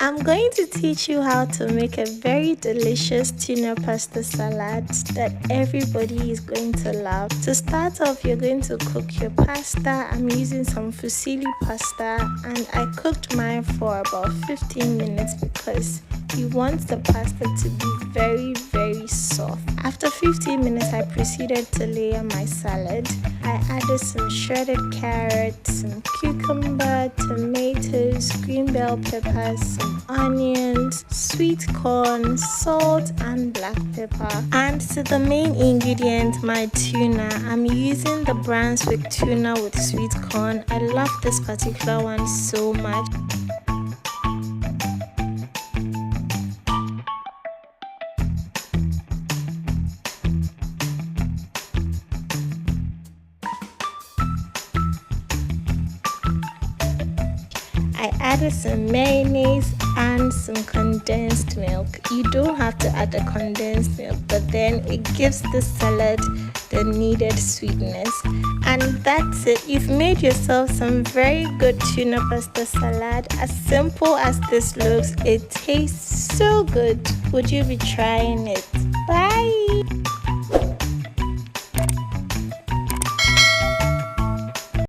I'm going to teach you how to make a very delicious tuna pasta salad that everybody is going to love. To start off, you're going to cook your pasta. I'm using some fusilli pasta and I cooked mine for about 15 minutes because you want the pasta to be very soft. After 15 minutes, I proceeded to layer my salad. I added some shredded carrots, some cucumber, tomatoes, green bell peppers, some onions, sweet corn, salt and black pepper. And to the main ingredient, my tuna. I'm using the Brunswick tuna with sweet corn. I love this particular one so much. I added some mayonnaise and some condensed milk. You don't have to add the condensed milk, but then it gives the salad the needed sweetness. And that's it. You've made yourself some very good tuna pasta salad. As simple as this looks, it tastes so good. Would you be trying it? Bye!